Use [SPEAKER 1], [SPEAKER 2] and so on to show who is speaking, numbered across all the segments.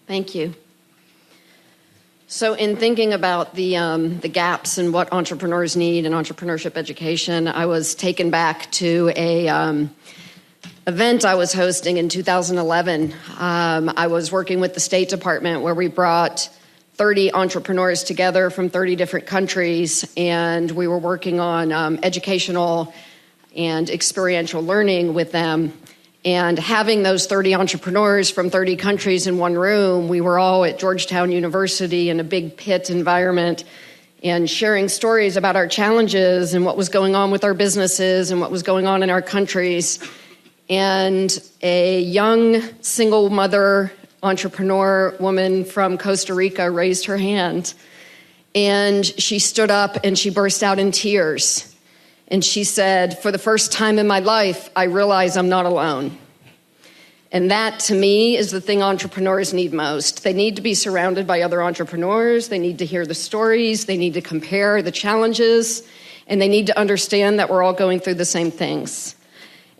[SPEAKER 1] Thank you. So in thinking about the gaps in what entrepreneurs need in entrepreneurship education, I was taken back to a event I was hosting in 2011. I was working with the State Department where we brought 30 entrepreneurs together from 30 different countries, and we were working on educational and experiential learning with them. And having those 30 entrepreneurs from 30 countries in one room, we were all at Georgetown University in a big pit environment and sharing stories about our challenges and what was going on with our businesses and what was going on in our countries. And a young single mother entrepreneur woman from Costa Rica raised her hand, and she stood up and she burst out in tears. And she said, "For the first time in my life, I realize I'm not alone." And that, to me, is the thing entrepreneurs need most. They need to be surrounded by other entrepreneurs. They need to hear the stories. They need to compare the challenges. And they need to understand that we're all going through the same things.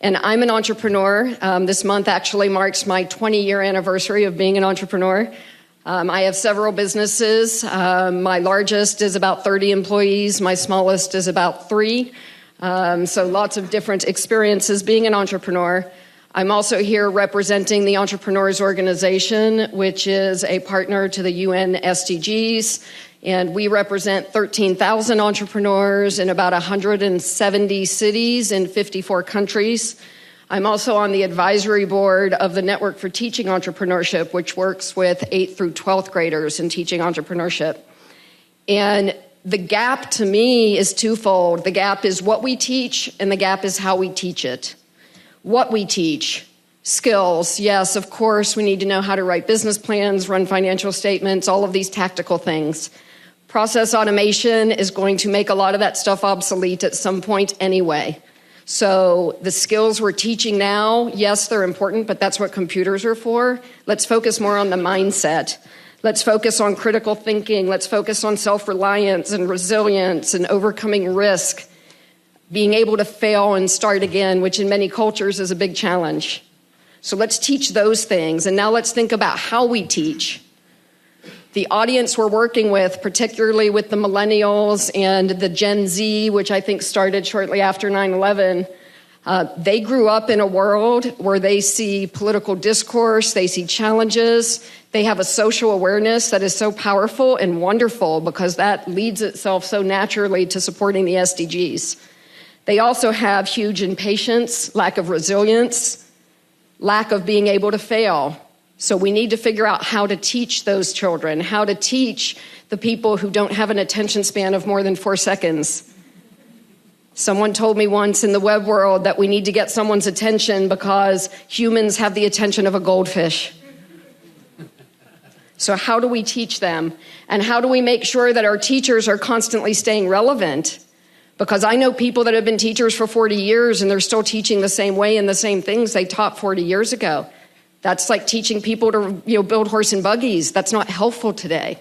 [SPEAKER 1] And I'm an entrepreneur. This month actually marks my 20-year anniversary of being an entrepreneur. I have several businesses. My largest is about 30 employees. My smallest is about 3. So lots of different experiences being an entrepreneur. I'm also here representing the Entrepreneurs Organization, which is a partner to the UN SDGs. And we represent 13,000 entrepreneurs in about 170 cities in 54 countries. I'm also on the advisory board of the Network for Teaching Entrepreneurship, which works with 8th through 12th graders in teaching entrepreneurship. And the gap to me is twofold. The gap is what we teach, and the gap is how we teach it. What we teach, skills, yes, of course, we need to know how to write business plans, run financial statements, all of these tactical things. Process automation is going to make a lot of that stuff obsolete at some point anyway. So the skills we're teaching now, yes, they're important, but that's what computers are for. Let's focus more on the mindset. Let's focus on critical thinking. Let's focus on self-reliance and resilience and overcoming risk, being able to fail and start again, which in many cultures is a big challenge. So let's teach those things. And now let's think about how we teach. The audience we're working with, particularly with the millennials and the Gen Z, which I think started shortly after 9/11, they grew up in a world where they see political discourse, they see challenges, they have a social awareness that is so powerful and wonderful because that leads itself so naturally to supporting the SDGs. They also have huge impatience, lack of resilience, lack of being able to fail. So we need to figure out how to teach those children, how to teach the people who don't have an attention span of more than 4 seconds. Someone told me once in the web world that we need to get someone's attention because humans have the attention of a goldfish. So how do we teach them? And how do we make sure that our teachers are constantly staying relevant? Because I know people that have been teachers for 40 years and they're still teaching the same way and the same things they taught 40 years ago. That's like teaching people to build horse and buggies. That's not helpful today.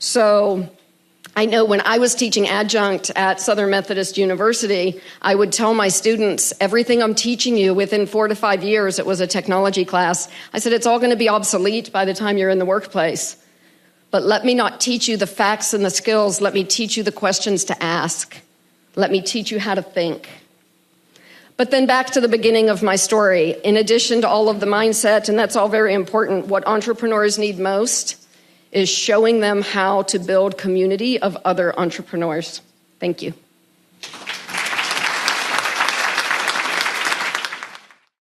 [SPEAKER 1] So I know when I was teaching adjunct at Southern Methodist University, I would tell my students, everything I'm teaching you within 4 to 5 years, it was a technology class, I said, it's all going to be obsolete by the time you're in the workplace. But let me not teach you the facts and the skills. Let me teach you the questions to ask. Let me teach you how to think. But then back to the beginning of my story. In addition to all of the mindset, and that's all very important, what entrepreneurs need most is showing them how to build community of other entrepreneurs. Thank you.